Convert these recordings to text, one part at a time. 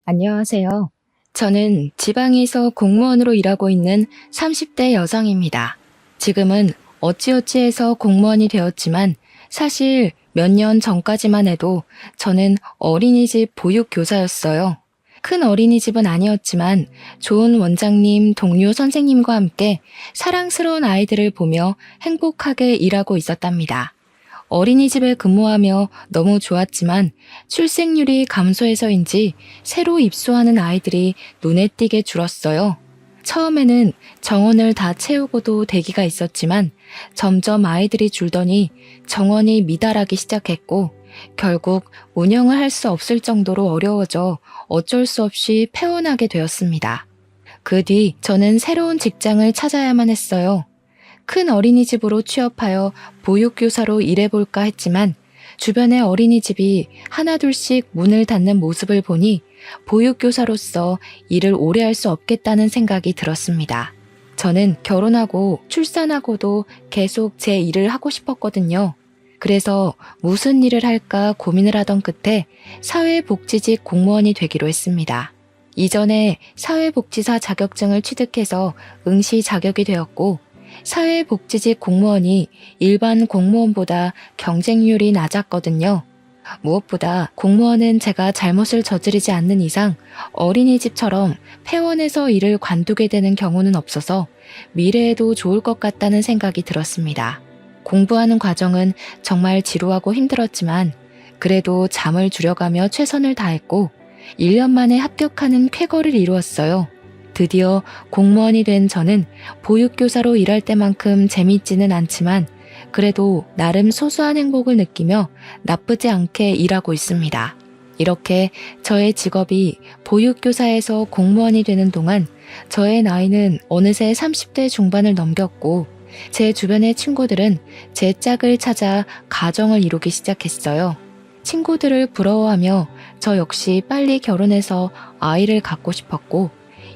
안녕하세요. 저는 지방에서 공무원으로 일하고 있는 30대 여성입니다. 지금은 어찌어찌해서 공무원이 되었지만 사실 몇 년 전까지만 해도 저는 어린이집 보육교사였어요. 큰 어린이집은 아니었지만 좋은 원장님, 동료 선생님과 함께 사랑스러운 아이들을 보며 행복하게 일하고 있었답니다. 어린이집에 근무하며 너무 좋았지만 출생률이 감소해서인지 새로 입소하는 아이들이 눈에 띄게 줄었어요. 처음에는 정원을 다 채우고도 대기가 있었지만 점점 아이들이 줄더니 정원이 미달하기 시작했고 결국 운영을 할 수 없을 정도로 어려워져 어쩔 수 없이 폐원하게 되었습니다. 그 뒤 저는 새로운 직장을 찾아야만 했어요. 큰 어린이집으로 취업하여 보육교사로 일해볼까 했지만 주변의 어린이집이 하나둘씩 문을 닫는 모습을 보니 보육교사로서 일을 오래 할 수 없겠다는 생각이 들었습니다. 저는 결혼하고 출산하고도 계속 제 일을 하고 싶었거든요. 그래서 무슨 일을 할까 고민을 하던 끝에 사회복지직 공무원이 되기로 했습니다. 이전에 사회복지사 자격증을 취득해서 응시 자격이 되었고 사회복지직 공무원이 일반 공무원보다 경쟁률이 낮았거든요. 무엇보다 공무원은 제가 잘못을 저지르지 않는 이상 어린이집처럼 폐원해서 일을 관두게 되는 경우는 없어서 미래에도 좋을 것 같다는 생각이 들었습니다. 공부하는 과정은 정말 지루하고 힘들었지만 그래도 잠을 줄여가며 최선을 다했고 1년 만에 합격하는 쾌거를 이루었어요. 드디어 공무원이 된 저는 보육교사로 일할 때만큼 재밌지는 않지만 그래도 나름 소소한 행복을 느끼며 나쁘지 않게 일하고 있습니다. 이렇게 저의 직업이 보육교사에서 공무원이 되는 동안 저의 나이는 어느새 30대 중반을 넘겼고 제 주변의 친구들은 제 짝을 찾아 가정을 이루기 시작했어요. 친구들을 부러워하며 저 역시 빨리 결혼해서 아이를 갖고 싶었고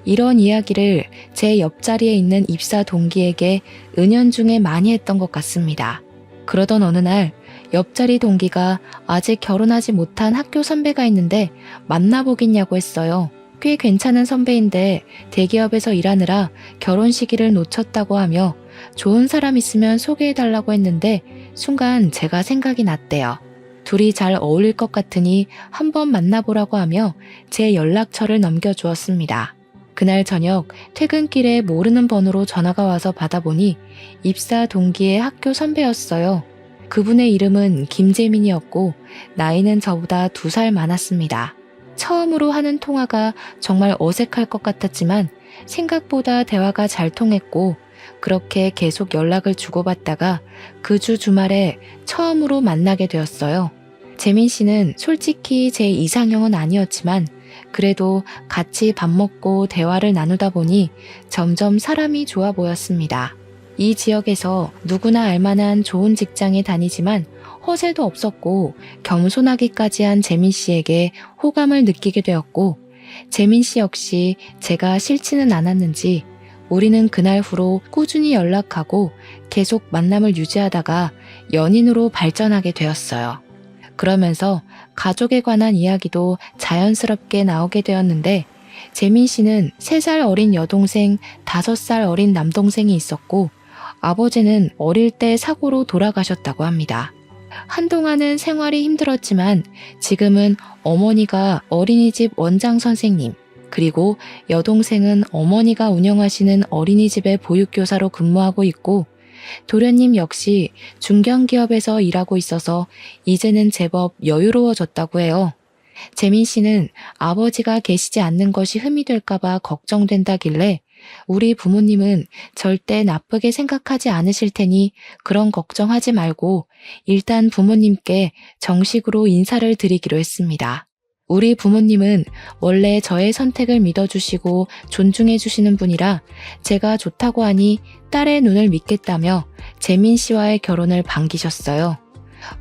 이런 이야기를 제 옆자리에 있는 입사 동기에게 은연중에 많이 했던 것 같습니다. 그러던 어느 날 옆자리 동기가 아직 결혼하지 못한 학교 선배가 있는데 만나보겠냐고 했어요. 꽤 괜찮은 선배인데 대기업에서 일하느라 결혼 시기를 놓쳤다고 하며 좋은 사람 있으면 소개해달라고 했는데 순간 제가 생각이 났대요. 둘이 잘 어울릴 것 같으니 한번 만나보라고 하며 제 연락처를 넘겨주었습니다. 그날 저녁 퇴근길에 모르는 번호로 전화가 와서 받아보니 입사 동기의 학교 선배였어요. 그분의 이름은 김재민이었고 나이는 저보다 2살 많았습니다. 처음으로 하는 통화가 정말 어색할 것 같았지만 생각보다 대화가 잘 통했고 그렇게 계속 연락을 주고받다가 그 주 주말에 처음으로 만나게 되었어요. 재민 씨는 솔직히 제 이상형은 아니었지만 그래도 같이 밥 먹고 대화를 나누다 보니 점점 사람이 좋아 보였습니다. 이 지역에서 누구나 알만한 좋은 직장에 다니지만 허세도 없었고 겸손하기까지 한 재민 씨에게 호감을 느끼게 되었고 재민 씨 역시 제가 싫지는 않았는지 우리는 그날 후로 꾸준히 연락하고 계속 만남을 유지하다가 연인으로 발전하게 되었어요. 그러면서 가족에 관한 이야기도 자연스럽게 나오게 되었는데 재민 씨는 3살 어린 여동생, 5살 어린 남동생이 있었고 아버지는 어릴 때 사고로 돌아가셨다고 합니다. 한동안은 생활이 힘들었지만 지금은 어머니가 어린이집 원장 선생님, 그리고 여동생은 어머니가 운영하시는 어린이집의 보육교사로 근무하고 있고 도련님 역시 중견기업에서 일하고 있어서 이제는 제법 여유로워졌다고 해요. 재민 씨는 아버지가 계시지 않는 것이 흠이 될까봐 걱정된다길래 우리 부모님은 절대 나쁘게 생각하지 않으실 테니 그런 걱정하지 말고 일단 부모님께 정식으로 인사를 드리기로 했습니다. 우리 부모님은 원래 저의 선택을 믿어주시고 존중해주시는 분이라 제가 좋다고 하니 딸의 눈을 믿겠다며 재민 씨와의 결혼을 반기셨어요.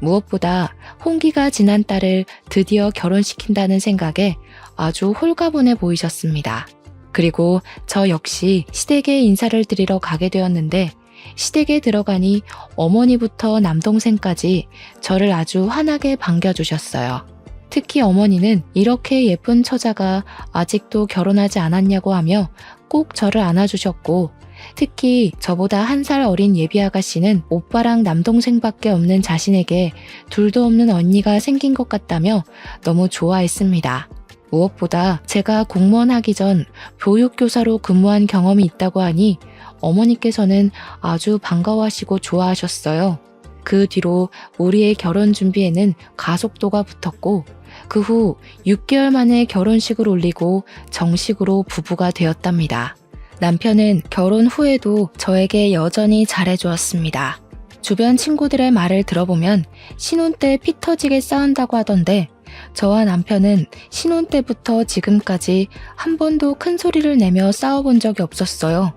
무엇보다 홍기가 지난 딸을 드디어 결혼시킨다는 생각에 아주 홀가분해 보이셨습니다. 그리고 저 역시 시댁에 인사를 드리러 가게 되었는데 시댁에 들어가니 어머니부터 남동생까지 저를 아주 환하게 반겨주셨어요. 특히 어머니는 이렇게 예쁜 처자가 아직도 결혼하지 않았냐고 하며 꼭 저를 안아주셨고, 특히 저보다 1살 어린 예비 아가씨는 오빠랑 남동생밖에 없는 자신에게 둘도 없는 언니가 생긴 것 같다며 너무 좋아했습니다. 무엇보다 제가 공무원 하기 전 보육교사로 근무한 경험이 있다고 하니 어머니께서는 아주 반가워하시고 좋아하셨어요. 그 뒤로 우리의 결혼 준비에는 가속도가 붙었고, 그 후 6개월 만에 결혼식을 올리고 정식으로 부부가 되었답니다. 남편은 결혼 후에도 저에게 여전히 잘해주었습니다. 주변 친구들의 말을 들어보면 신혼 때 피 터지게 싸운다고 하던데, 저와 남편은 신혼 때부터 지금까지 한 번도 큰 소리를 내며 싸워본 적이 없었어요.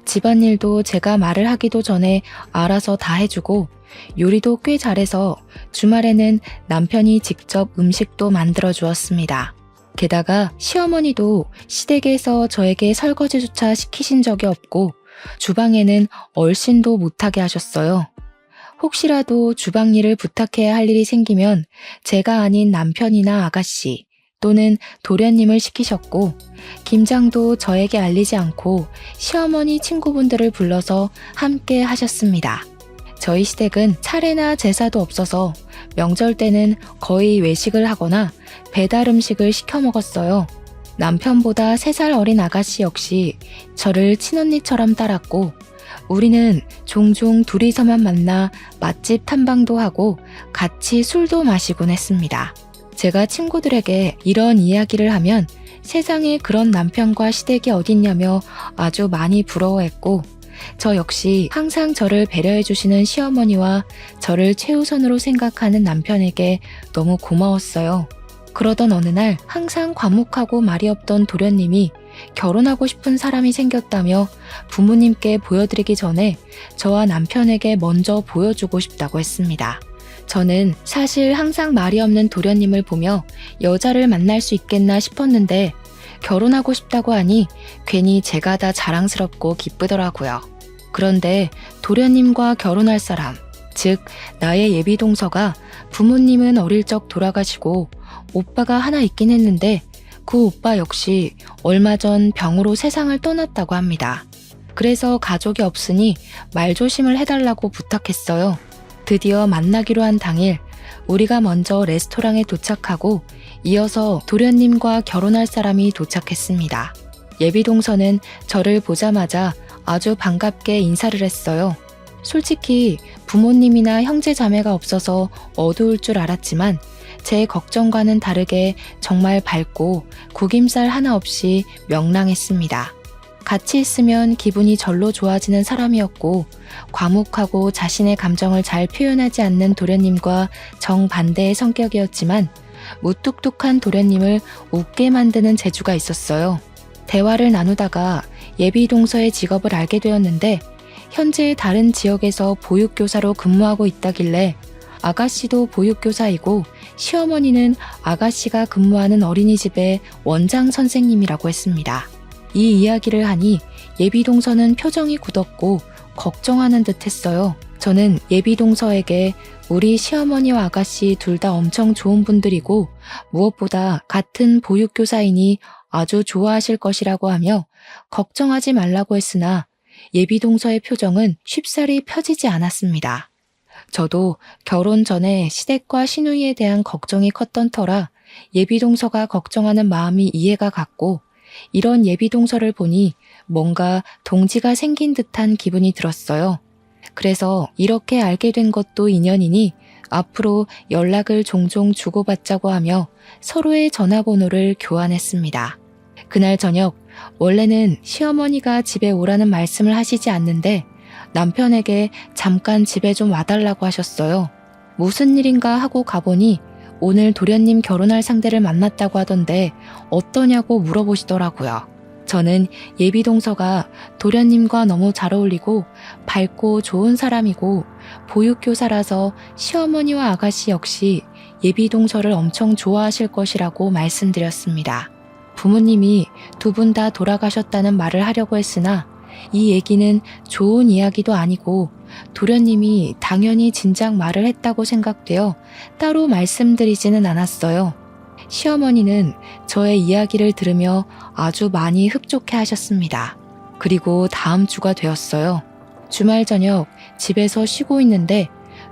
집안일도 제가 말을 하기도 전에 알아서 다 해주고, 요리도 꽤 잘해서 주말에는 남편이 직접 음식도 만들어 주었습니다. 게다가 시어머니도 시댁에서 저에게 설거지조차 시키신 적이 없고 주방에는 얼씬도 못하게 하셨어요. 혹시라도 주방 일을 부탁해야 할 일이 생기면 제가 아닌 남편이나 아가씨 또는 도련님을 시키셨고, 김장도 저에게 알리지 않고 시어머니 친구분들을 불러서 함께 하셨습니다. 저희 시댁은 차례나 제사도 없어서 명절 때는 거의 외식을 하거나 배달 음식을 시켜 먹었어요. 남편보다 3살 어린 아가씨 역시 저를 친언니처럼 따랐고, 우리는 종종 둘이서만 만나 맛집 탐방도 하고 같이 술도 마시곤 했습니다. 제가 친구들에게 이런 이야기를 하면 세상에 그런 남편과 시댁이 어딨냐며 아주 많이 부러워했고, 저 역시 항상 저를 배려해 주시는 시어머니와 저를 최우선으로 생각하는 남편에게 너무 고마웠어요. 그러던 어느 날 항상 과묵하고 말이 없던 도련님이 결혼하고 싶은 사람이 생겼다며 부모님께 보여드리기 전에 저와 남편에게 먼저 보여주고 싶다고 했습니다. 저는 사실 항상 말이 없는 도련님을 보며 여자를 만날 수 있겠나 싶었는데, 결혼하고 싶다고 하니 괜히 제가 다 자랑스럽고 기쁘더라고요. 그런데 도련님과 결혼할 사람, 즉 나의 예비 동서가 부모님은 어릴 적 돌아가시고 오빠가 하나 있긴 했는데, 그 오빠 역시 얼마 전 병으로 세상을 떠났다고 합니다. 그래서 가족이 없으니 말조심을 해달라고 부탁했어요. 드디어 만나기로 한 당일 우리가 먼저 레스토랑에 도착하고 이어서 도련님과 결혼할 사람이 도착했습니다. 예비 동서는 저를 보자마자 아주 반갑게 인사를 했어요. 솔직히 부모님이나 형제 자매가 없어서 어두울 줄 알았지만 제 걱정과는 다르게 정말 밝고 구김살 하나 없이 명랑했습니다. 같이 있으면 기분이 절로 좋아지는 사람이었고, 과묵하고 자신의 감정을 잘 표현하지 않는 도련님과 정반대의 성격이었지만 무뚝뚝한 도련님을 웃게 만드는 재주가 있었어요. 대화를 나누다가 예비 동서의 직업을 알게 되었는데, 현재 다른 지역에서 보육교사로 근무하고 있다길래 아가씨도 보육교사이고 시어머니는 아가씨가 근무하는 어린이집의 원장 선생님이라고 했습니다. 이 이야기를 하니 예비 동서는 표정이 굳었고 걱정하는 듯 했어요. 저는 예비 동서에게 우리 시어머니와 아가씨 둘 다 엄청 좋은 분들이고 무엇보다 같은 보육교사이니 아주 좋아하실 것이라고 하며 걱정하지 말라고 했으나 예비 동서의 표정은 쉽사리 펴지지 않았습니다. 저도 결혼 전에 시댁과 시누이에 대한 걱정이 컸던 터라 예비 동서가 걱정하는 마음이 이해가 갔고, 이런 예비 동서를 보니 뭔가 동지가 생긴 듯한 기분이 들었어요. 그래서 이렇게 알게 된 것도 인연이니 앞으로 연락을 종종 주고받자고 하며 서로의 전화번호를 교환했습니다. 그날 저녁, 원래는 시어머니가 집에 오라는 말씀을 하시지 않는데 남편에게 잠깐 집에 좀 와달라고 하셨어요. 무슨 일인가 하고 가보니 오늘 도련님 결혼할 상대를 만났다고 하던데 어떠냐고 물어보시더라고요. 저는 예비 동서가 도련님과 너무 잘 어울리고 밝고 좋은 사람이고 보육교사라서 시어머니와 아가씨 역시 예비 동서를 엄청 좋아하실 것이라고 말씀드렸습니다. 부모님이 두 분 다 돌아가셨다는 말을 하려고 했으나 이 얘기는 좋은 이야기도 아니고 도련님이 당연히 진작 말을 했다고 생각되어 따로 말씀드리지는 않았어요. 시어머니는 저의 이야기를 들으며 아주 많이 흡족해 하셨습니다. 그리고 다음 주가 되었어요. 주말 저녁 집에서 쉬고 있는데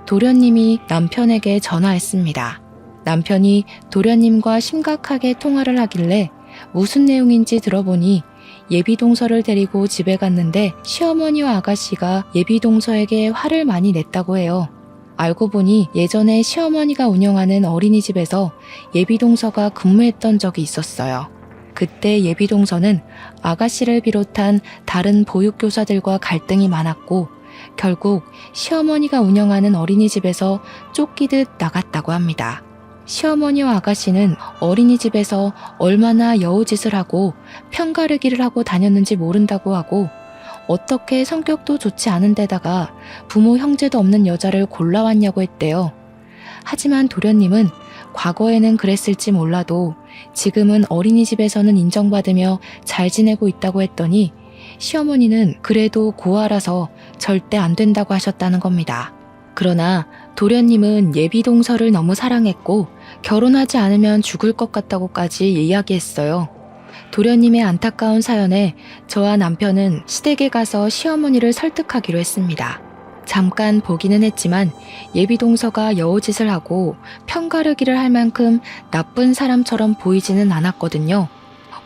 도련님이 남편에게 전화했습니다. 남편이 도련님과 심각하게 통화를 하길래 무슨 내용인지 들어보니 예비동서를 데리고 집에 갔는데 시어머니와 아가씨가 예비동서에게 화를 많이 냈다고 해요. 알고 보니 예전에 시어머니가 운영하는 어린이집에서 예비동서가 근무했던 적이 있었어요. 그때 예비동서는 아가씨를 비롯한 다른 보육교사들과 갈등이 많았고 결국 시어머니가 운영하는 어린이집에서 쫓기듯 나갔다고 합니다. 시어머니와 아가씨는 어린이집에서 얼마나 여우짓을 하고 편가르기를 하고 다녔는지 모른다고 하고 어떻게 성격도 좋지 않은 데다가 부모 형제도 없는 여자를 골라왔냐고 했대요. 하지만 도련님은 과거에는 그랬을지 몰라도 지금은 어린이집에서는 인정받으며 잘 지내고 있다고 했더니 시어머니는 그래도 고아라서 절대 안 된다고 하셨다는 겁니다. 그러나 도련님은 예비동서를 너무 사랑했고 결혼하지 않으면 죽을 것 같다고까지 이야기했어요. 도련님의 안타까운 사연에 저와 남편은 시댁에 가서 시어머니를 설득하기로 했습니다. 잠깐 보기는 했지만 예비동서가 여우짓을 하고 편가르기를 할 만큼 나쁜 사람처럼 보이지는 않았거든요.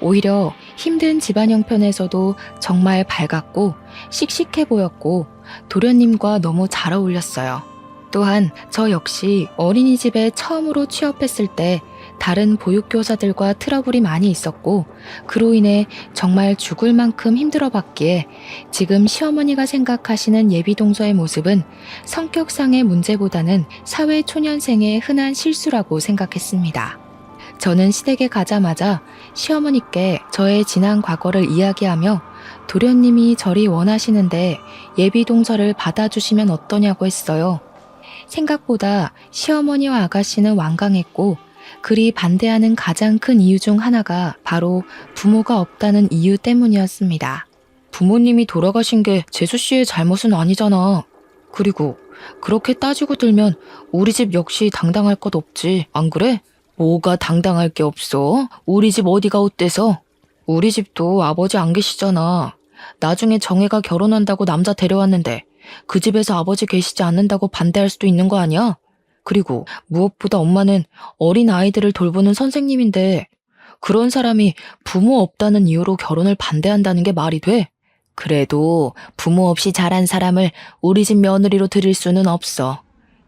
오히려 힘든 집안 형편에서도 정말 밝았고 씩씩해 보였고 도련님과 너무 잘 어울렸어요. 또한 저 역시 어린이집에 처음으로 취업했을 때 다른 보육교사들과 트러블이 많이 있었고 그로 인해 정말 죽을 만큼 힘들어봤기에 지금 시어머니가 생각하시는 예비동서의 모습은 성격상의 문제보다는 사회초년생의 흔한 실수라고 생각했습니다. 저는 시댁에 가자마자 시어머니께 저의 지난 과거를 이야기하며 도련님이 저리 원하시는데 예비동서를 받아주시면 어떠냐고 했어요. 생각보다 시어머니와 아가씨는 완강했고 그리 반대하는 가장 큰 이유 중 하나가 바로 부모가 없다는 이유 때문이었습니다. 부모님이 돌아가신 게 재수씨의 잘못은 아니잖아. 그리고 그렇게 따지고 들면 우리 집 역시 당당할 것 없지, 안 그래? 뭐가 당당할 게 없어? 우리 집 어디가 어때서? 우리 집도 아버지 안 계시잖아. 나중에 정혜가 결혼한다고 남자 데려왔는데 그 집에서 아버지 계시지 않는다고 반대할 수도 있는 거 아니야? 그리고 무엇보다 엄마는 어린 아이들을 돌보는 선생님인데 그런 사람이 부모 없다는 이유로 결혼을 반대한다는 게 말이 돼? 그래도 부모 없이 자란 사람을 우리 집 며느리로 들일 수는 없어.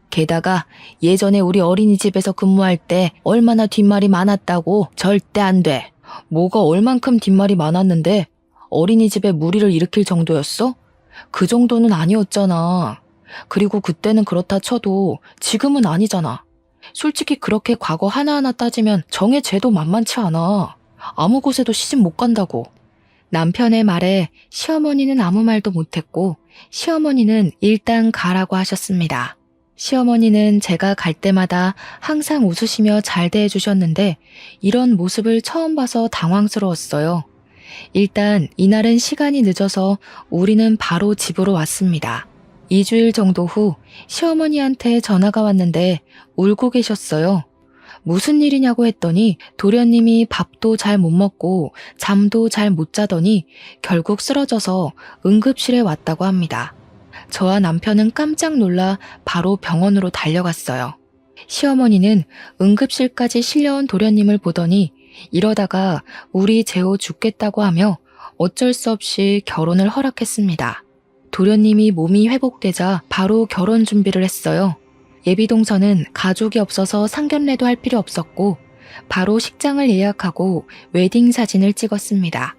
게다가 예전에 우리 어린이집에서 근무할 때 얼마나 뒷말이 많았다고. 절대 안 돼. 뭐가 얼만큼 뒷말이 많았는데 어린이집에 무리를 일으킬 정도였어? 그 정도는 아니었잖아. 그리고 그때는 그렇다 쳐도 지금은 아니잖아. 솔직히 그렇게 과거 하나하나 따지면 정의 죄도 만만치 않아. 아무 곳에도 시집 못 간다고. 남편의 말에 시어머니는 아무 말도 못했고 시어머니는 일단 가라고 하셨습니다. 시어머니는 제가 갈 때마다 항상 웃으시며 잘 대해주셨는데 이런 모습을 처음 봐서 당황스러웠어요. 일단 이날은 시간이 늦어서 우리는 바로 집으로 왔습니다. 2주일 정도 후 시어머니한테 전화가 왔는데 울고 계셨어요. 무슨 일이냐고 했더니 도련님이 밥도 잘 못 먹고 잠도 잘 못 자더니 결국 쓰러져서 응급실에 왔다고 합니다. 저와 남편은 깜짝 놀라 바로 병원으로 달려갔어요. 시어머니는 응급실까지 실려온 도련님을 보더니 이러다가 우리 재호 죽겠다고 하며 어쩔 수 없이 결혼을 허락했습니다. 도련님이 몸이 회복되자 바로 결혼 준비를 했어요. 예비동서는 가족이 없어서 상견례도 할 필요 없었고 바로 식장을 예약하고 웨딩 사진을 찍었습니다.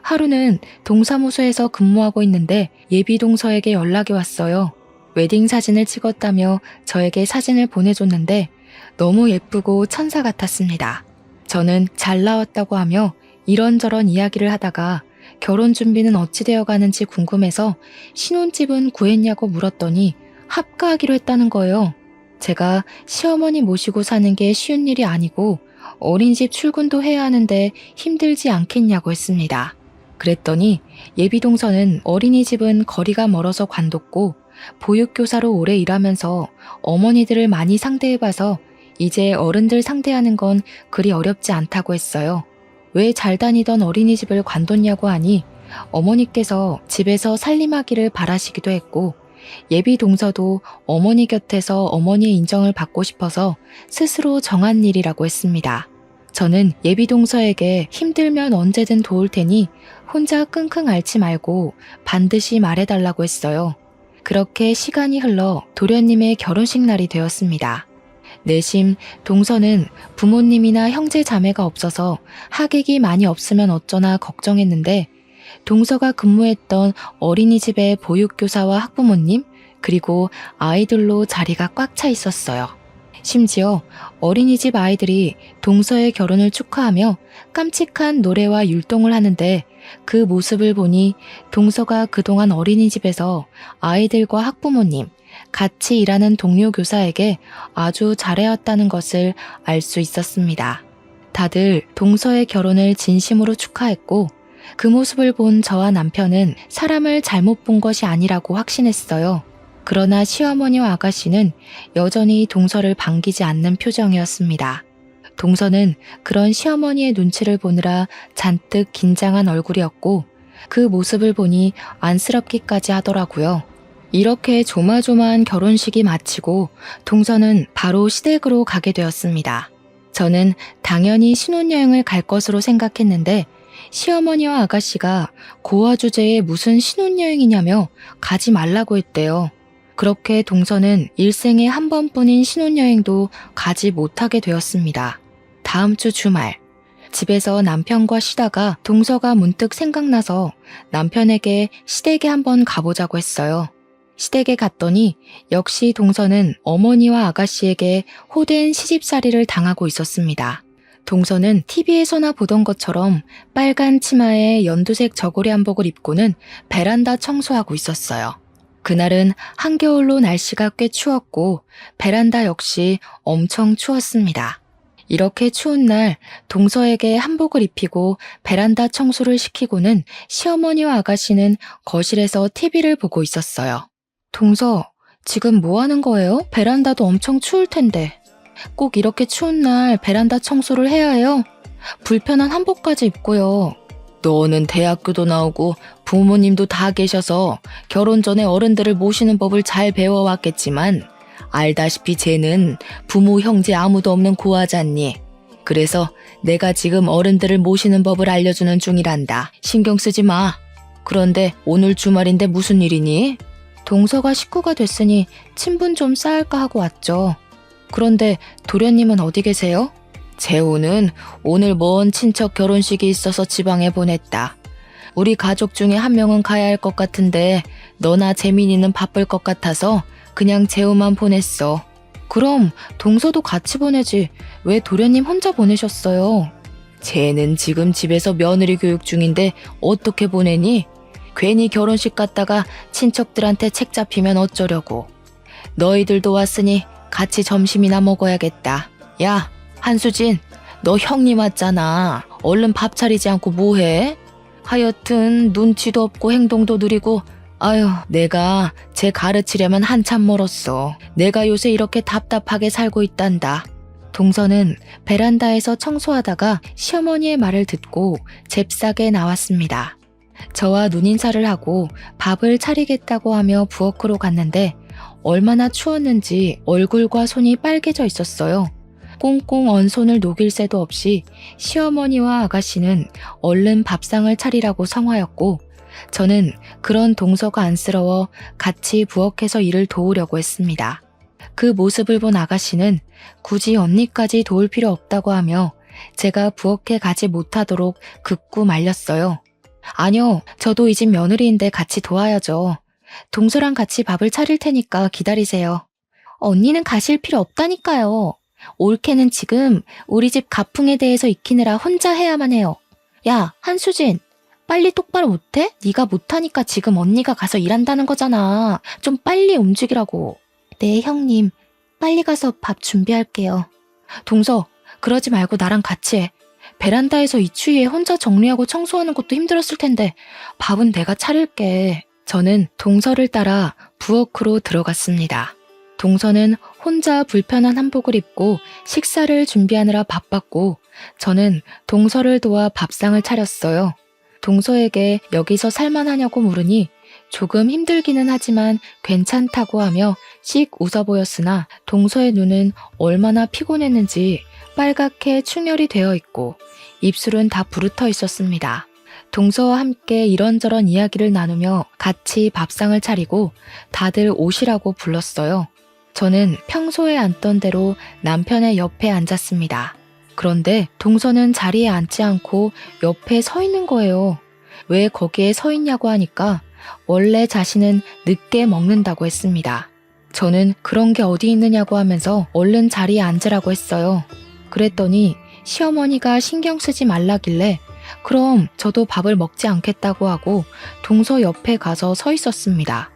하루는 동사무소에서 근무하고 있는데 예비동서에게 연락이 왔어요. 웨딩 사진을 찍었다며 저에게 사진을 보내줬는데 너무 예쁘고 천사 같았습니다. 저는 잘 나왔다고 하며 이런저런 이야기를 하다가 결혼 준비는 어찌 되어 가는지 궁금해서 신혼집은 구했냐고 물었더니 합가하기로 했다는 거예요. 제가 시어머니 모시고 사는 게 쉬운 일이 아니고 어린이집 출근도 해야 하는데 힘들지 않겠냐고 했습니다. 그랬더니 예비동서는 어린이집은 거리가 멀어서 관뒀고 보육교사로 오래 일하면서 어머니들을 많이 상대해봐서 이제 어른들 상대하는 건 그리 어렵지 않다고 했어요. 왜 잘 다니던 어린이집을 관뒀냐고 하니 어머니께서 집에서 살림하기를 바라시기도 했고 예비 동서도 어머니 곁에서 어머니의 인정을 받고 싶어서 스스로 정한 일이라고 했습니다. 저는 예비 동서에게 힘들면 언제든 도울 테니 혼자 끙끙 앓지 말고 반드시 말해달라고 했어요. 그렇게 시간이 흘러 도련님의 결혼식 날이 되었습니다. 내심 동서는 부모님이나 형제 자매가 없어서 하객이 많이 없으면 어쩌나 걱정했는데 동서가 근무했던 어린이집의 보육교사와 학부모님 그리고 아이들로 자리가 꽉 차 있었어요. 심지어 어린이집 아이들이 동서의 결혼을 축하하며 깜찍한 노래와 율동을 하는데 그 모습을 보니 동서가 그동안 어린이집에서 아이들과 학부모님, 같이 일하는 동료 교사에게 아주 잘해왔다는 것을 알 수 있었습니다. 다들 동서의 결혼을 진심으로 축하했고 그 모습을 본 저와 남편은 사람을 잘못 본 것이 아니라고 확신했어요. 그러나 시어머니와 아가씨는 여전히 동서를 반기지 않는 표정이었습니다. 동서는 그런 시어머니의 눈치를 보느라 잔뜩 긴장한 얼굴이었고 그 모습을 보니 안쓰럽기까지 하더라고요. 이렇게 조마조마한 결혼식이 마치고 동서는 바로 시댁으로 가게 되었습니다. 저는 당연히 신혼여행을 갈 것으로 생각했는데 시어머니와 아가씨가 고아 주제에 무슨 신혼여행이냐며 가지 말라고 했대요. 그렇게 동서는 일생에 한 번뿐인 신혼여행도 가지 못하게 되었습니다. 다음 주 주말, 집에서 남편과 쉬다가 동서가 문득 생각나서 남편에게 시댁에 한번 가보자고 했어요. 시댁에 갔더니 역시 동서는 어머니와 아가씨에게 호된 시집살이를 당하고 있었습니다. 동서는 TV에서나 보던 것처럼 빨간 치마에 연두색 저고리 한복을 입고는 베란다 청소하고 있었어요. 그날은 한겨울로 날씨가 꽤 추웠고 베란다 역시 엄청 추웠습니다. 이렇게 추운 날 동서에게 한복을 입히고 베란다 청소를 시키고는 시어머니와 아가씨는 거실에서 TV를 보고 있었어요. 동서, 지금 뭐 하는 거예요? 베란다도 엄청 추울 텐데. 꼭 이렇게 추운 날 베란다 청소를 해야 해요? 불편한 한복까지 입고요. 너는 대학교도 나오고 부모님도 다 계셔서 결혼 전에 어른들을 모시는 법을 잘 배워왔겠지만 알다시피 쟤는 부모 형제 아무도 없는 고아잖니. 그래서 내가 지금 어른들을 모시는 법을 알려주는 중이란다. 신경 쓰지 마. 그런데 오늘 주말인데 무슨 일이니? 동서가 식구가 됐으니 친분 좀 쌓을까 하고 왔죠. 그런데 도련님은 어디 계세요? 재호는 오늘 먼 친척 결혼식이 있어서 지방에 보냈다. 우리 가족 중에 한 명은 가야 할 것 같은데 너나 재민이는 바쁠 것 같아서 그냥 재호만 보냈어. 그럼 동서도 같이 보내지 왜 도련님 혼자 보내셨어요? 쟤는 지금 집에서 며느리 교육 중인데 어떻게 보내니? 괜히 결혼식 갔다가 친척들한테 책 잡히면 어쩌려고. 너희들도 왔으니 같이 점심이나 먹어야겠다. 야, 한수진, 너 형님 왔잖아. 얼른 밥 차리지 않고 뭐해? 하여튼 눈치도 없고 행동도 느리고 아유, 내가 쟤 가르치려면 한참 멀었어. 내가 요새 이렇게 답답하게 살고 있단다. 동서는 베란다에서 청소하다가 시어머니의 말을 듣고 잽싸게 나왔습니다. 저와 눈인사를 하고 밥을 차리겠다고 하며 부엌으로 갔는데 얼마나 추웠는지 얼굴과 손이 빨개져 있었어요. 꽁꽁 언 손을 녹일 새도 없이 시어머니와 아가씨는 얼른 밥상을 차리라고 성화였고 저는 그런 동서가 안쓰러워 같이 부엌에서 일을 도우려고 했습니다. 그 모습을 본 아가씨는 굳이 언니까지 도울 필요 없다고 하며 제가 부엌에 가지 못하도록 극구 말렸어요. 아니요, 저도 이 집 며느리인데 같이 도와야죠. 동서랑 같이 밥을 차릴 테니까 기다리세요. 언니는 가실 필요 없다니까요. 올케는 지금 우리 집 가풍에 대해서 익히느라 혼자 해야만 해요. 야, 한수진, 빨리 똑바로 못해? 네가 못하니까 지금 언니가 가서 일한다는 거잖아. 좀 빨리 움직이라고. 네, 형님. 빨리 가서 밥 준비할게요. 동서, 그러지 말고 나랑 같이 해. 베란다에서 이 추위에 혼자 정리하고 청소하는 것도 힘들었을 텐데 밥은 내가 차릴게. 저는 동서를 따라 부엌으로 들어갔습니다. 동서는 혼자 불편한 한복을 입고 식사를 준비하느라 바빴고 저는 동서를 도와 밥상을 차렸어요. 동서에게 여기서 살만하냐고 물으니 조금 힘들기는 하지만 괜찮다고 하며 씩 웃어 보였으나 동서의 눈은 얼마나 피곤했는지 빨갛게 충혈이 되어 있고 입술은 다 부르터 있었습니다. 동서와 함께 이런저런 이야기를 나누며 같이 밥상을 차리고 다들 오시라고 불렀어요. 저는 평소에 앉던 대로 남편의 옆에 앉았습니다. 그런데 동서는 자리에 앉지 않고 옆에 서 있는 거예요. 왜 거기에 서 있냐고 하니까 원래 자신은 늦게 먹는다고 했습니다. 저는 그런 게 어디 있느냐고 하면서 얼른 자리에 앉으라고 했어요. 그랬더니 시어머니가 신경 쓰지 말라길래 그럼 저도 밥을 먹지 않겠다고 하고 동서 옆에 가서 서 있었습니다.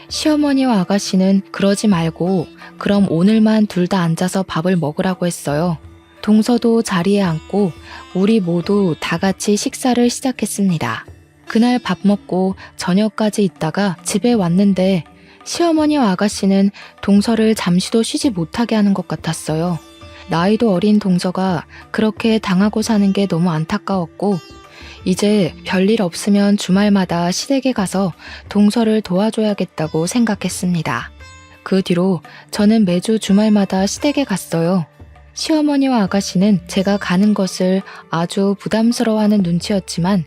시어머니와 아가씨는 그러지 말고 그럼 오늘만 둘 다 앉아서 밥을 먹으라고 했어요. 동서도 자리에 앉고 우리 모두 다 같이 식사를 시작했습니다. 그날 밥 먹고 저녁까지 있다가 집에 왔는데 시어머니와 아가씨는 동서를 잠시도 쉬지 못하게 하는 것 같았어요. 나이도 어린 동서가 그렇게 당하고 사는 게 너무 안타까웠고 이제 별일 없으면 주말마다 시댁에 가서 동서를 도와줘야겠다고 생각했습니다. 그 뒤로 저는 매주 주말마다 시댁에 갔어요. 시어머니와 아가씨는 제가 가는 것을 아주 부담스러워하는 눈치였지만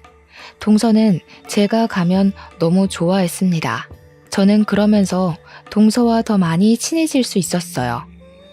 동서는 제가 가면 너무 좋아했습니다. 저는 그러면서 동서와 더 많이 친해질 수 있었어요.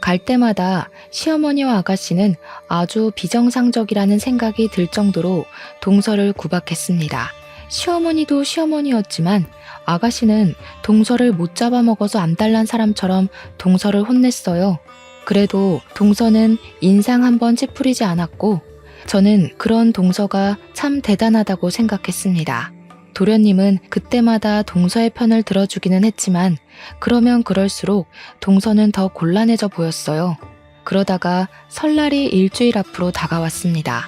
갈 때마다 시어머니와 아가씨는 아주 비정상적이라는 생각이 들 정도로 동서를 구박했습니다. 시어머니도 시어머니였지만 아가씨는 동서를 못 잡아먹어서 암달난 사람처럼 동서를 혼냈어요. 그래도 동서는 인상 한번 찌푸리지 않았고 저는 그런 동서가 참 대단하다고 생각했습니다. 도련님은 그때마다 동서의 편을 들어주기는 했지만 그러면 그럴수록 동서는 더 곤란해져 보였어요. 그러다가 설날이 일주일 앞으로 다가왔습니다.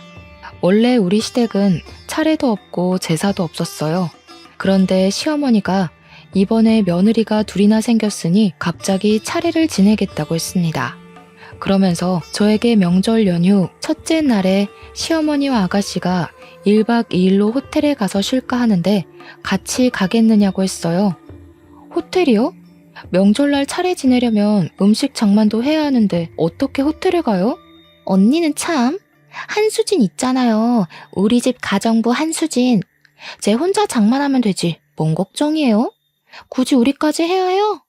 원래 우리 시댁은 차례도 없고 제사도 없었어요. 그런데 시어머니가 이번에 며느리가 둘이나 생겼으니 갑자기 차례를 지내겠다고 했습니다. 그러면서 저에게 명절 연휴 첫째 날에 시어머니와 아가씨가 1박 2일로 호텔에 가서 쉴까 하는데 같이 가겠느냐고 했어요. 호텔이요? 명절날 차례 지내려면 음식 장만도 해야 하는데 어떻게 호텔에 가요? 언니는 참 한수진 있잖아요. 우리 집 가정부 한수진. 쟤 혼자 장만하면 되지. 뭔 걱정이에요? 굳이 우리까지 해야 해요?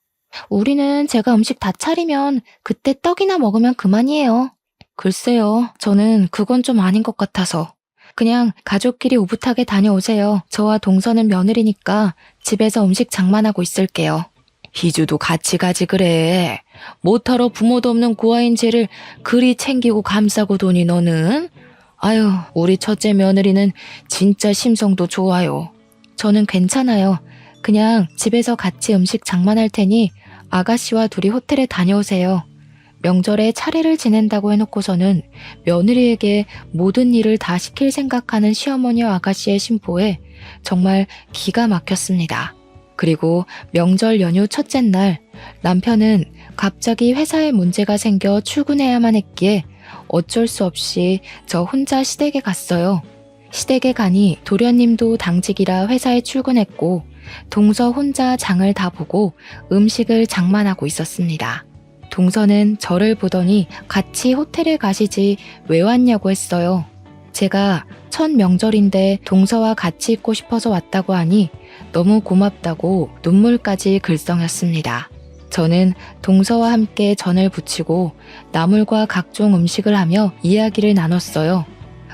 우리는 제가 음식 다 차리면 그때 떡이나 먹으면 그만이에요. 글쎄요. 저는 그건 좀 아닌 것 같아서. 그냥 가족끼리 오붓하게 다녀오세요. 저와 동서는 며느리니까 집에서 음식 장만하고 있을게요. 희주도 같이 가지 그래. 못하러 부모도 없는 고아인 쟤를 그리 챙기고 감싸고 도니 너는? 아유, 우리 첫째 며느리는 진짜 심성도 좋아요. 저는 괜찮아요. 그냥 집에서 같이 음식 장만할 테니 아가씨와 둘이 호텔에 다녀오세요. 명절에 차례를 지낸다고 해놓고서는 며느리에게 모든 일을 다 시킬 생각하는 시어머니와 아가씨의 심보에 정말 기가 막혔습니다. 그리고 명절 연휴 첫째 날 남편은 갑자기 회사에 문제가 생겨 출근해야만 했기에 어쩔 수 없이 저 혼자 시댁에 갔어요. 시댁에 가니 도련님도 당직이라 회사에 출근했고 동서 혼자 장을 다 보고 음식을 장만하고 있었습니다. 동서는 저를 보더니 같이 호텔에 가시지 왜 왔냐고 했어요. 제가 첫 명절인데 동서와 같이 있고 싶어서 왔다고 하니 너무 고맙다고 눈물까지 글썽였습니다. 저는 동서와 함께 전을 부치고 나물과 각종 음식을 하며 이야기를 나눴어요.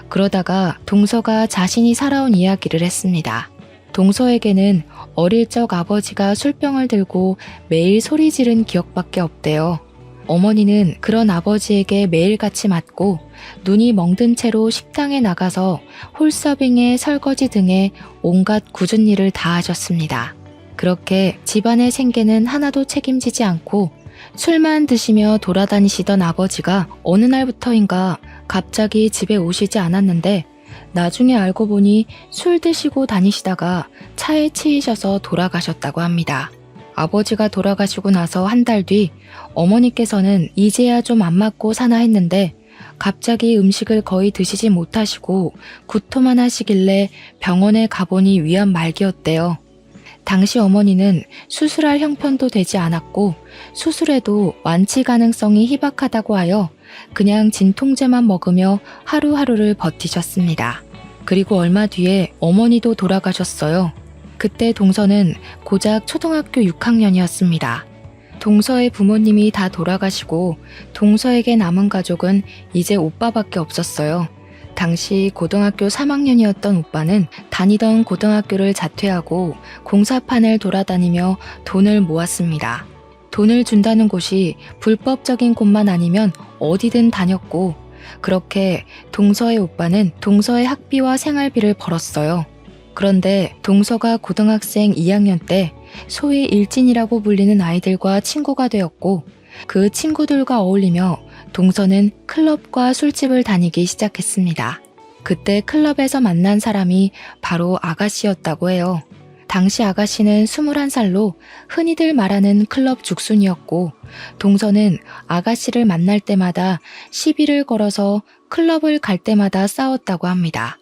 그러다가 동서가 자신이 살아온 이야기를 했습니다. 동서에게는 어릴 적 아버지가 술병을 들고 매일 소리 지른 기억밖에 없대요. 어머니는 그런 아버지에게 매일같이 맞고 눈이 멍든 채로 식당에 나가서 홀서빙에 설거지 등의 온갖 굳은 일을 다 하셨습니다. 그렇게 집안의 생계는 하나도 책임지지 않고 술만 드시며 돌아다니시던 아버지가 어느 날부터인가 갑자기 집에 오시지 않았는데 나중에 알고 보니 술 드시고 다니시다가 차에 치이셔서 돌아가셨다고 합니다. 아버지가 돌아가시고 나서 한 달 뒤 어머니께서는 이제야 좀 안 맞고 사나 했는데 갑자기 음식을 거의 드시지 못하시고 구토만 하시길래 병원에 가보니 위암 말기였대요. 당시 어머니는 수술할 형편도 되지 않았고 수술해도 완치 가능성이 희박하다고 하여 그냥 진통제만 먹으며 하루하루를 버티셨습니다. 그리고 얼마 뒤에 어머니도 돌아가셨어요. 그때 동서는 고작 초등학교 6학년이었습니다. 동서의 부모님이 다 돌아가시고 동서에게 남은 가족은 이제 오빠밖에 없었어요. 당시 고등학교 3학년이었던 오빠는 다니던 고등학교를 자퇴하고 공사판을 돌아다니며 돈을 모았습니다. 돈을 준다는 곳이 불법적인 곳만 아니면 어디든 다녔고 그렇게 동서의 오빠는 동서의 학비와 생활비를 벌었어요. 그런데 동서가 고등학생 2학년 때 소위 일진이라고 불리는 아이들과 친구가 되었고 그 친구들과 어울리며 동서는 클럽과 술집을 다니기 시작했습니다. 그때 클럽에서 만난 사람이 바로 아가씨였다고 해요. 당시 아가씨는 21살로 흔히들 말하는 클럽 죽순이었고 동서는 아가씨를 만날 때마다 시비를 걸어서 클럽을 갈 때마다 싸웠다고 합니다.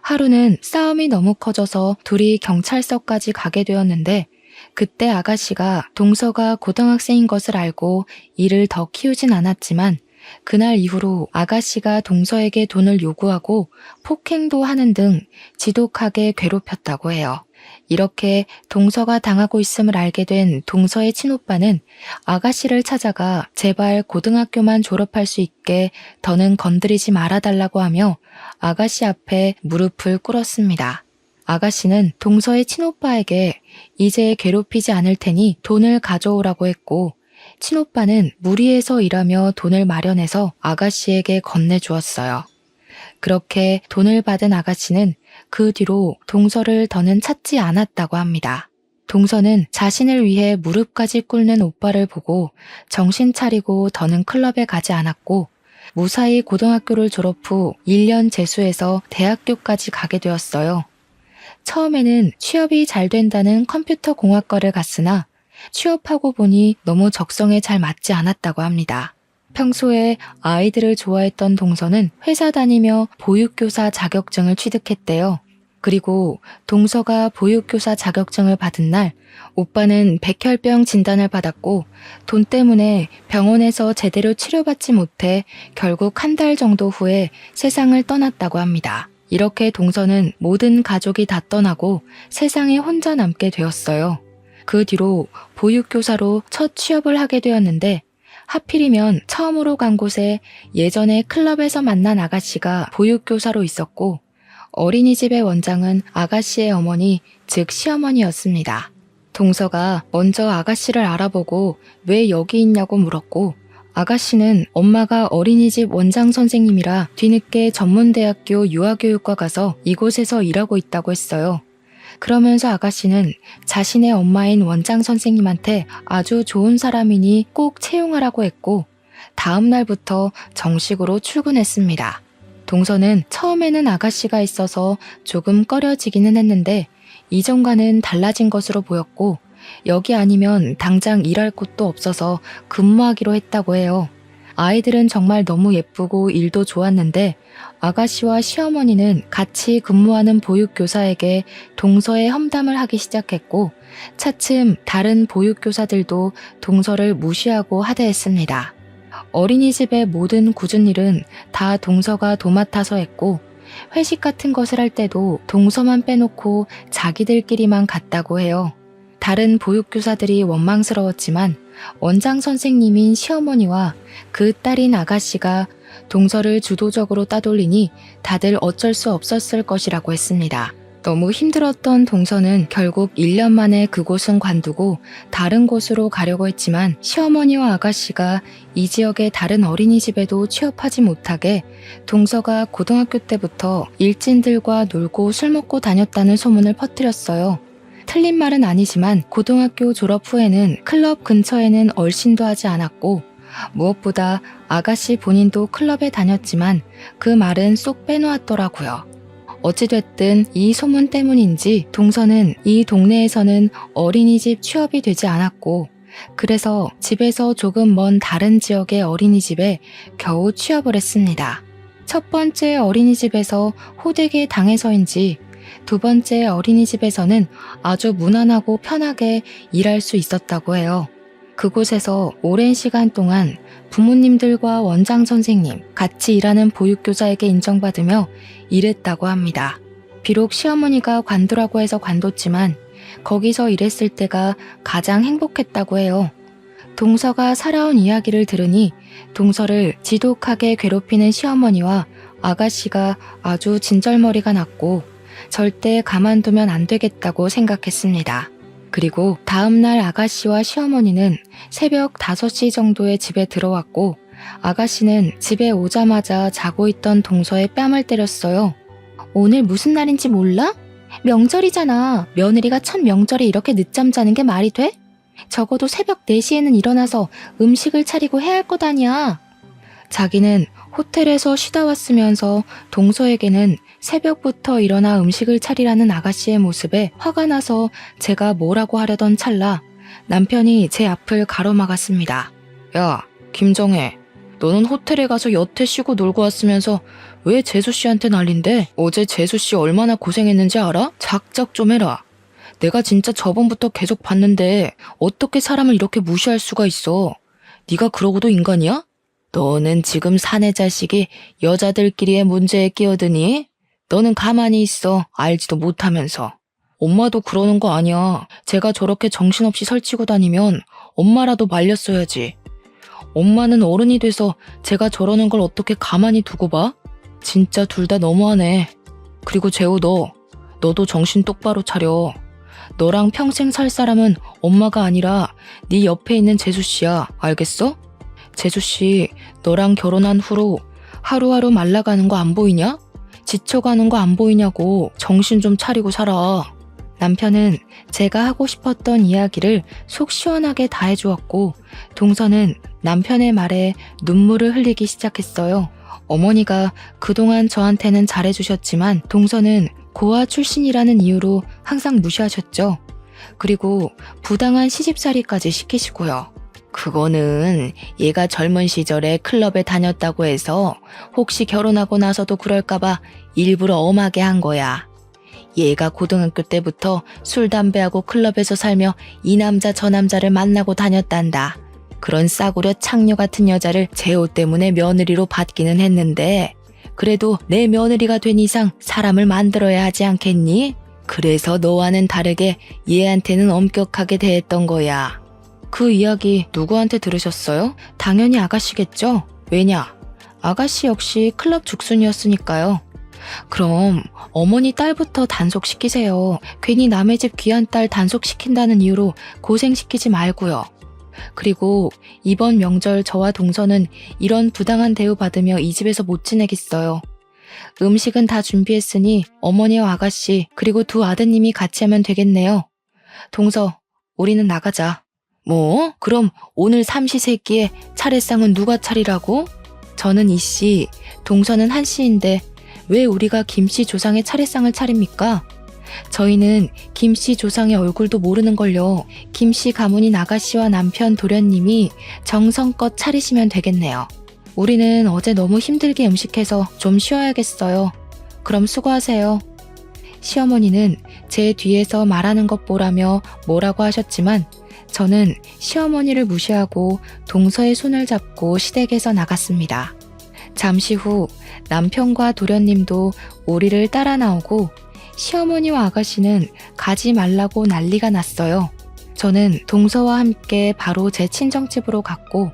하루는 싸움이 너무 커져서 둘이 경찰서까지 가게 되었는데 그때 아가씨가 동서가 고등학생인 것을 알고 이를 더 키우진 않았지만 그날 이후로 아가씨가 동서에게 돈을 요구하고 폭행도 하는 등 지독하게 괴롭혔다고 해요. 이렇게 동서가 당하고 있음을 알게 된 동서의 친오빠는 아가씨를 찾아가 제발 고등학교만 졸업할 수 있게 더는 건드리지 말아달라고 하며 아가씨 앞에 무릎을 꿇었습니다. 아가씨는 동서의 친오빠에게 이제 괴롭히지 않을 테니 돈을 가져오라고 했고 친오빠는 무리해서 일하며 돈을 마련해서 아가씨에게 건네주었어요. 그렇게 돈을 받은 아가씨는 그 뒤로 동서를 더는 찾지 않았다고 합니다. 동서는 자신을 위해 무릎까지 꿇는 오빠를 보고 정신 차리고 더는 클럽에 가지 않았고 무사히 고등학교를 졸업 후 1년 재수해서 대학교까지 가게 되었어요. 처음에는 취업이 잘 된다는 컴퓨터 공학과를 갔으나 취업하고 보니 너무 적성에 잘 맞지 않았다고 합니다. 평소에 아이들을 좋아했던 동서는 회사 다니며 보육교사 자격증을 취득했대요. 그리고 동서가 보육교사 자격증을 받은 날 오빠는 백혈병 진단을 받았고 돈 때문에 병원에서 제대로 치료받지 못해 결국 한 달 정도 후에 세상을 떠났다고 합니다. 이렇게 동서는 모든 가족이 다 떠나고 세상에 혼자 남게 되었어요. 그 뒤로 보육교사로 첫 취업을 하게 되었는데 하필이면 처음으로 간 곳에 예전에 클럽에서 만난 아가씨가 보육교사로 있었고 어린이집의 원장은 아가씨의 어머니, 즉 시어머니였습니다. 동서가 먼저 아가씨를 알아보고 왜 여기 있냐고 물었고 아가씨는 엄마가 어린이집 원장 선생님이라 뒤늦게 전문대학교 유아교육과 가서 이곳에서 일하고 있다고 했어요. 그러면서 아가씨는 자신의 엄마인 원장 선생님한테 아주 좋은 사람이니 꼭 채용하라고 했고 다음 날부터 정식으로 출근했습니다. 동서는 처음에는 아가씨가 있어서 조금 꺼려지기는 했는데 이전과는 달라진 것으로 보였고 여기 아니면 당장 일할 곳도 없어서 근무하기로 했다고 해요. 아이들은 정말 너무 예쁘고 일도 좋았는데 아가씨와 시어머니는 같이 근무하는 보육교사에게 동서의 험담을 하기 시작했고 차츰 다른 보육교사들도 동서를 무시하고 하대했습니다. 어린이집의 모든 굳은 일은 다 동서가 도맡아서 했고 회식 같은 것을 할 때도 동서만 빼놓고 자기들끼리만 갔다고 해요. 다른 보육교사들이 원망스러웠지만 원장 선생님인 시어머니와 그 딸인 아가씨가 동서를 주도적으로 따돌리니 다들 어쩔 수 없었을 것이라고 했습니다. 너무 힘들었던 동서는 결국 1년 만에 그곳은 관두고 다른 곳으로 가려고 했지만 시어머니와 아가씨가 이 지역의 다른 어린이집에도 취업하지 못하게 동서가 고등학교 때부터 일진들과 놀고 술 먹고 다녔다는 소문을 퍼뜨렸어요. 틀린 말은 아니지만 고등학교 졸업 후에는 클럽 근처에는 얼씬도 하지 않았고 무엇보다 아가씨 본인도 클럽에 다녔지만 그 말은 쏙 빼놓았더라고요. 어찌됐든 이 소문 때문인지 동서는 이 동네에서는 어린이집 취업이 되지 않았고 그래서 집에서 조금 먼 다른 지역의 어린이집에 겨우 취업을 했습니다. 첫 번째 어린이집에서 호되게 당해서인지 두 번째 어린이집에서는 아주 무난하고 편하게 일할 수 있었다고 해요. 그곳에서 오랜 시간 동안 부모님들과 원장 선생님, 같이 일하는 보육교사에게 인정받으며 일했다고 합니다. 비록 시어머니가 관두라고 해서 관뒀지만 거기서 일했을 때가 가장 행복했다고 해요. 동서가 살아온 이야기를 들으니 동서를 지독하게 괴롭히는 시어머니와 아가씨가 아주 진절머리가 났고 절대 가만두면 안 되겠다고 생각했습니다. 그리고 다음날 아가씨와 시어머니는 새벽 5시 정도에 집에 들어왔고 아가씨는 집에 오자마자 자고 있던 동서의 뺨을 때렸어요. 오늘 무슨 날인지 몰라? 명절이잖아. 며느리가 첫 명절에 이렇게 늦잠 자는 게 말이 돼? 적어도 새벽 4시에는 일어나서 음식을 차리고 해야 할 것 아니야. 자기는 호텔에서 쉬다 왔으면서 동서에게는 새벽부터 일어나 음식을 차리라는 아가씨의 모습에 화가 나서 제가 뭐라고 하려던 찰나 남편이 제 앞을 가로막았습니다. 야, 김정혜, 너는 호텔에 가서 여태 쉬고 놀고 왔으면서 왜 재수씨한테 난린데? 어제 재수씨 얼마나 고생했는지 알아? 작작 좀 해라. 내가 진짜 저번부터 계속 봤는데 어떻게 사람을 이렇게 무시할 수가 있어? 네가 그러고도 인간이야? 너는 지금 사내 자식이 여자들끼리의 문제에 끼어드니? 너는 가만히 있어. 알지도 못하면서. 엄마도 그러는 거 아니야. 제가 저렇게 정신없이 설치고 다니면 엄마라도 말렸어야지. 엄마는 어른이 돼서 제가 저러는 걸 어떻게 가만히 두고 봐? 진짜 둘 다 너무하네. 그리고 재호 너도 정신 똑바로 차려. 너랑 평생 살 사람은 엄마가 아니라 네 옆에 있는 재수씨야. 알겠어? 재수씨, 너랑 결혼한 후로 하루하루 말라가는 거 안 보이냐? 지쳐가는 거 안 보이냐고. 정신 좀 차리고 살아. 남편은 제가 하고 싶었던 이야기를 속 시원하게 다 해주었고 동서는 남편의 말에 눈물을 흘리기 시작했어요. 어머니가 그동안 저한테는 잘해주셨지만 동서는 고아 출신이라는 이유로 항상 무시하셨죠. 그리고 부당한 시집살이까지 시키시고요. 그거는 얘가 젊은 시절에 클럽에 다녔다고 해서 혹시 결혼하고 나서도 그럴까봐 일부러 엄하게 한 거야. 얘가 고등학교 때부터 술, 담배하고 클럽에서 살며 이 남자 저 남자를 만나고 다녔단다. 그런 싸구려 창녀 같은 여자를 재호 때문에 며느리로 받기는 했는데 그래도 내 며느리가 된 이상 사람을 만들어야 하지 않겠니? 그래서 너와는 다르게 얘한테는 엄격하게 대했던 거야. 그 이야기 누구한테 들으셨어요? 당연히 아가씨겠죠? 왜냐? 아가씨 역시 클럽 죽순이었으니까요. 그럼 어머니 딸부터 단속시키세요. 괜히 남의 집 귀한 딸 단속시킨다는 이유로 고생시키지 말고요. 그리고 이번 명절 저와 동서는 이런 부당한 대우 받으며 이 집에서 못 지내겠어요. 음식은 다 준비했으니 어머니와 아가씨 그리고 두 아드님이 같이 하면 되겠네요. 동서, 우리는 나가자. 뭐? 그럼 오늘 삼시세끼에 차례상은 누가 차리라고? 저는 이씨, 동서는 한씨인데 왜 우리가 김씨 조상의 차례상을 차립니까? 저희는 김씨 조상의 얼굴도 모르는걸요. 김씨 가문인 아가씨와 남편 도련님이 정성껏 차리시면 되겠네요. 우리는 어제 너무 힘들게 음식해서 좀 쉬어야겠어요. 그럼 수고하세요. 시어머니는 제 뒤에서 말하는 것 보라며 뭐라고 하셨지만 저는 시어머니를 무시하고 동서의 손을 잡고 시댁에서 나갔습니다. 잠시 후 남편과 도련님도 우리를 따라 나오고 시어머니와 아가씨는 가지 말라고 난리가 났어요. 저는 동서와 함께 바로 제 친정집으로 갔고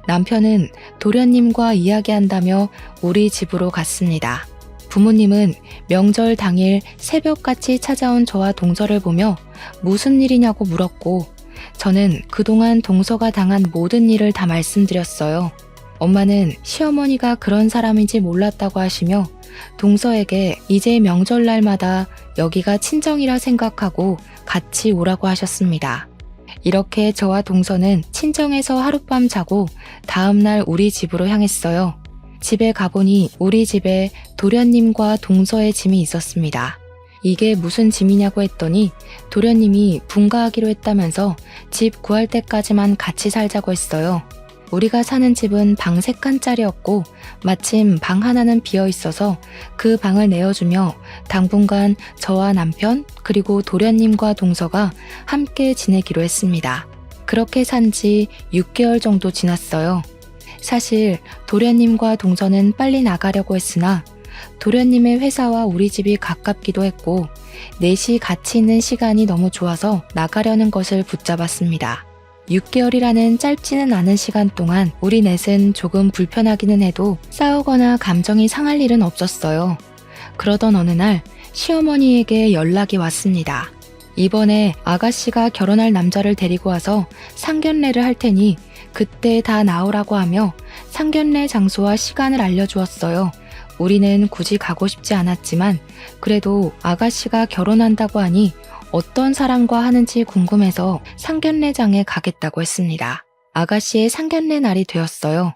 남편은 도련님과 이야기한다며 우리 집으로 갔습니다. 부모님은 명절 당일 새벽같이 찾아온 저와 동서를 보며 무슨 일이냐고 물었고 저는 그동안 동서가 당한 모든 일을 다 말씀드렸어요. 엄마는 시어머니가 그런 사람인지 몰랐다고 하시며 동서에게 이제 명절날마다 여기가 친정이라 생각하고 같이 오라고 하셨습니다. 이렇게 저와 동서는 친정에서 하룻밤 자고 다음날 우리 집으로 향했어요. 집에 가보니 우리 집에 도련님과 동서의 짐이 있었습니다. 이게 무슨 짐이냐고 했더니 도련님이 분가하기로 했다면서 집 구할 때까지만 같이 살자고 했어요. 우리가 사는 집은 방 3칸짜리였고 마침 방 하나는 비어 있어서 그 방을 내어주며 당분간 저와 남편 그리고 도련님과 동서가 함께 지내기로 했습니다. 그렇게 산 지 6개월 정도 지났어요. 사실 도련님과 동서는 빨리 나가려고 했으나 도련님의 회사와 우리 집이 가깝기도 했고 넷이 같이 있는 시간이 너무 좋아서 나가려는 것을 붙잡았습니다. 6개월이라는 짧지는 않은 시간 동안 우리 넷은 조금 불편하기는 해도 싸우거나 감정이 상할 일은 없었어요. 그러던 어느 날 시어머니에게 연락이 왔습니다. 이번에 아가씨가 결혼할 남자를 데리고 와서 상견례를 할 테니 그때 다 나오라고 하며 상견례 장소와 시간을 알려주었어요. 우리는 굳이 가고 싶지 않았지만 그래도 아가씨가 결혼한다고 하니 어떤 사람과 하는지 궁금해서 상견례장에 가겠다고 했습니다. 아가씨의 상견례 날이 되었어요.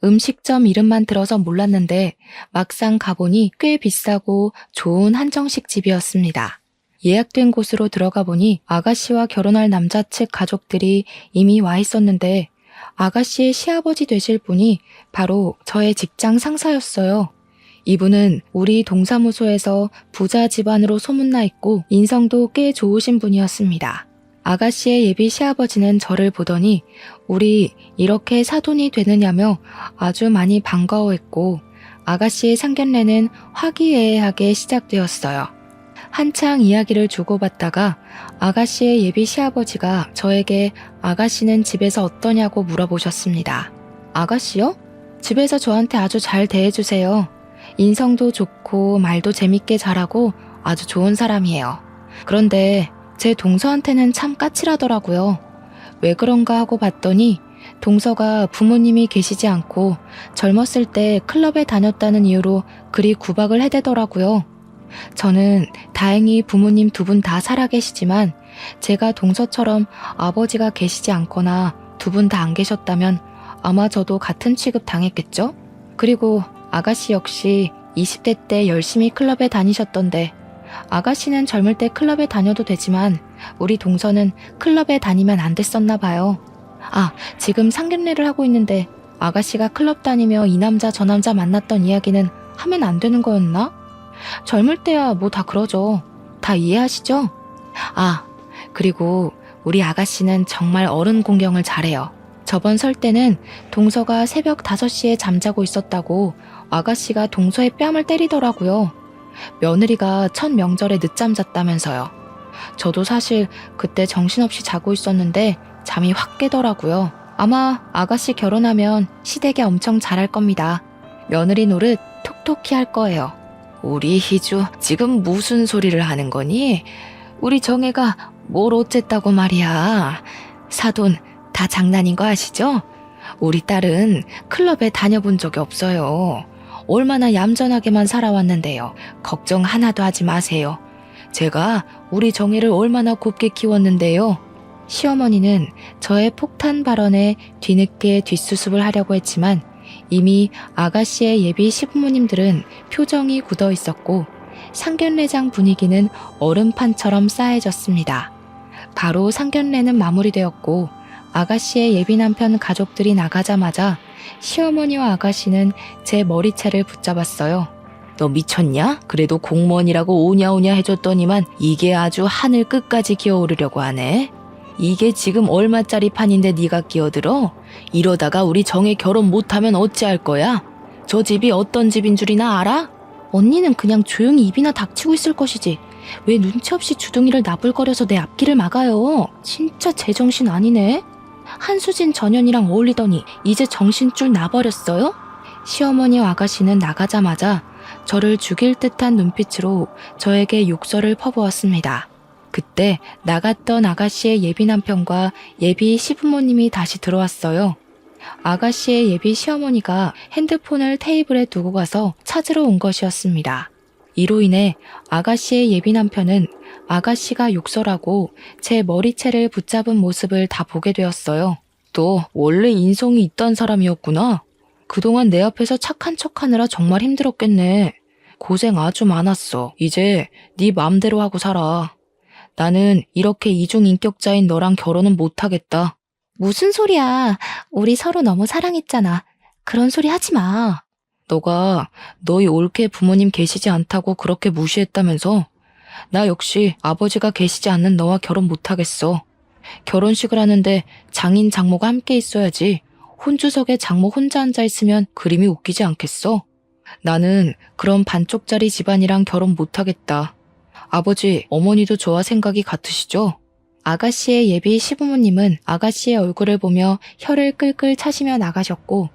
음식점 이름만 들어서 몰랐는데 막상 가보니 꽤 비싸고 좋은 한정식 집이었습니다. 예약된 곳으로 들어가 보니 아가씨와 결혼할 남자 측 가족들이 이미 와 있었는데 아가씨의 시아버지 되실 분이 바로 저의 직장 상사였어요. 이분은 우리 동사무소에서 부자 집안으로 소문나 있고 인성도 꽤 좋으신 분이었습니다. 아가씨의 예비 시아버지는 저를 보더니 우리 이렇게 사돈이 되느냐며 아주 많이 반가워했고 아가씨의 상견례는 화기애애하게 시작되었어요. 한창 이야기를 주고받다가 아가씨의 예비 시아버지가 저에게 아가씨는 집에서 어떠냐고 물어보셨습니다. 아가씨요? 집에서 저한테 아주 잘 대해주세요. 인성도 좋고 말도 재밌게 잘하고 아주 좋은 사람이에요. 그런데 제 동서한테는 참 까칠하더라고요. 왜 그런가 하고 봤더니 동서가 부모님이 계시지 않고 젊었을 때 클럽에 다녔다는 이유로 그리 구박을 해대더라고요. 저는 다행히 부모님 2분 다 살아계시지만 제가 동서처럼 아버지가 계시지 않거나 2분 다 안 계셨다면 아마 저도 같은 취급 당했겠죠? 그리고 아가씨 역시 20대 때 열심히 클럽에 다니셨던데 아가씨는 젊을 때 클럽에 다녀도 되지만 우리 동서는 클럽에 다니면 안 됐었나 봐요. 아, 지금 상견례를 하고 있는데 아가씨가 클럽 다니며 이 남자 저 남자 만났던 이야기는 하면 안 되는 거였나? 젊을 때야 뭐 다 그러죠. 다 이해하시죠? 아, 그리고 우리 아가씨는 정말 어른 공경을 잘해요. 저번 설 때는 동서가 새벽 5시에 잠자고 있었다고 아가씨가 동서의 뺨을 때리더라고요. 며느리가 첫 명절에 늦잠 잤다면서요. 저도 사실 그때 정신없이 자고 있었는데 잠이 확 깨더라고요. 아마 아가씨 결혼하면 시댁에 엄청 잘할 겁니다. 며느리 노릇 톡톡히 할 거예요. 우리 희주 지금 무슨 소리를 하는 거니? 우리 정혜가 뭘 어쨌다고 말이야. 사돈 다 장난인 거 아시죠? 우리 딸은 클럽에 다녀본 적이 없어요. 얼마나 얌전하게만 살아왔는데요. 걱정 하나도 하지 마세요. 제가 우리 정혜를 얼마나 곱게 키웠는데요. 시어머니는 저의 폭탄 발언에 뒤늦게 뒷수습을 하려고 했지만 이미 아가씨의 예비 시부모님들은 표정이 굳어 있었고 상견례장 분위기는 얼음판처럼 싸해졌습니다. 바로 상견례는 마무리되었고 아가씨의 예비 남편 가족들이 나가자마자 시어머니와 아가씨는 제 머리채를 붙잡았어요. 너 미쳤냐? 그래도 공무원이라고 오냐오냐 해줬더니만 이게 아주 하늘 끝까지 기어오르려고 하네. 이게 지금 얼마짜리 판인데 네가 끼어들어? 이러다가 우리 정혜 결혼 못하면 어찌할 거야? 저 집이 어떤 집인 줄이나 알아? 언니는 그냥 조용히 입이나 닥치고 있을 것이지. 왜 눈치 없이 주둥이를 나불거려서 내 앞길을 막아요? 진짜 제정신 아니네. 한수진 전현이랑 어울리더니 이제 정신줄 나버렸어요? 시어머니와 아가씨는 나가자마자 저를 죽일 듯한 눈빛으로 저에게 욕설을 퍼부었습니다. 그때 나갔던 아가씨의 예비 남편과 예비 시부모님이 다시 들어왔어요. 아가씨의 예비 시어머니가 핸드폰을 테이블에 두고 가서 찾으러 온 것이었습니다. 이로 인해 아가씨의 예비 남편은 아가씨가 욕설하고 제 머리채를 붙잡은 모습을 다 보게 되었어요. 또 원래 인성이 있던 사람이었구나. 그동안 내 앞에서 착한 척하느라 정말 힘들었겠네. 고생 아주 많았어. 이제 네 맘대로 하고 살아. 나는 이렇게 이중인격자인 너랑 결혼은 못하겠다. 무슨 소리야. 우리 서로 너무 사랑했잖아. 그런 소리 하지 마. 너가 너희 올케 부모님 계시지 않다고 그렇게 무시했다면서? 나 역시 아버지가 계시지 않는 너와 결혼 못하겠어. 결혼식을 하는데 장인 장모가 함께 있어야지. 혼주석에 장모 혼자 앉아 있으면 그림이 웃기지 않겠어? 나는 그런 반쪽짜리 집안이랑 결혼 못하겠다. 아버지, 어머니도 저와 생각이 같으시죠? 아가씨의 예비 시부모님은 아가씨의 얼굴을 보며 혀를 끌끌 차시며 나가셨고,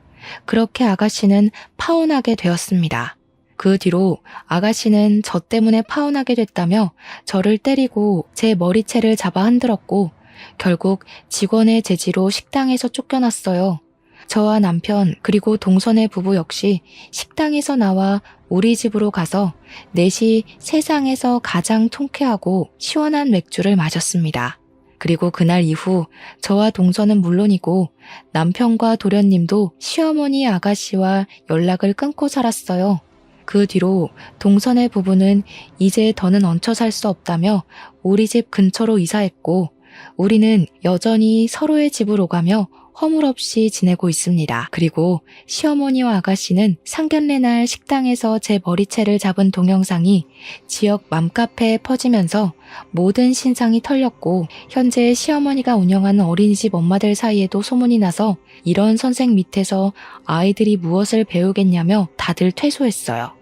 그렇게 아가씨는 파혼하게 되었습니다. 그 뒤로 아가씨는 저 때문에 파혼하게 됐다며 저를 때리고 제 머리채를 잡아 흔들었고, 결국 직원의 제지로 식당에서 쫓겨났어요. 저와 남편 그리고 동선의 부부 역시 식당에서 나와 우리 집으로 가서 넷이 세상에서 가장 통쾌하고 시원한 맥주를 마셨습니다. 그리고 그날 이후 저와 동선은 물론이고 남편과 도련님도 시어머니 아가씨와 연락을 끊고 살았어요. 그 뒤로 동선의 부부는 이제 더는 얹혀 살 수 없다며 우리 집 근처로 이사했고 우리는 여전히 서로의 집으로 가며 허물없이 지내고 있습니다. 그리고 시어머니와 아가씨는 상견례 날 식당에서 제 머리채를 잡은 동영상이 지역 맘카페에 퍼지면서 모든 신상이 털렸고 현재 시어머니가 운영하는 어린이집 엄마들 사이에도 소문이 나서 이런 선생 밑에서 아이들이 무엇을 배우겠냐며 다들 퇴소했어요.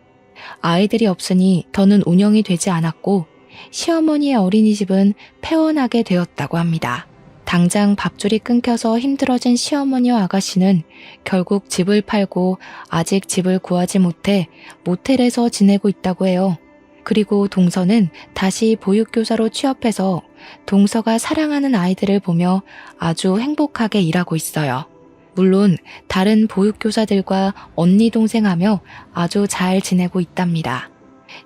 아이들이 없으니 더는 운영이 되지 않았고 시어머니의 어린이집은 폐원하게 되었다고 합니다. 당장 밥줄이 끊겨서 힘들어진 시어머니와 아가씨는 결국 집을 팔고 아직 집을 구하지 못해 모텔에서 지내고 있다고 해요. 그리고 동서는 다시 보육교사로 취업해서 동서가 사랑하는 아이들을 보며 아주 행복하게 일하고 있어요. 물론 다른 보육교사들과 언니 동생하며 아주 잘 지내고 있답니다.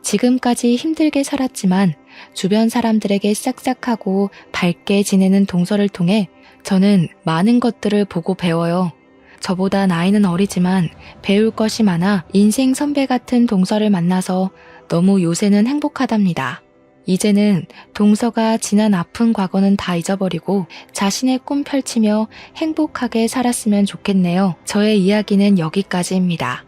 지금까지 힘들게 살았지만 주변 사람들에게 싹싹하고 밝게 지내는 동서를 통해 저는 많은 것들을 보고 배워요. 저보다 나이는 어리지만 배울 것이 많아 인생 선배 같은 동서를 만나서 너무 요새는 행복하답니다. 이제는 동서가 지난 아픈 과거는 다 잊어버리고 자신의 꿈 펼치며 행복하게 살았으면 좋겠네요. 저의 이야기는 여기까지입니다.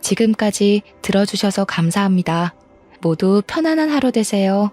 지금까지 들어주셔서 감사합니다. 모두 편안한 하루 되세요.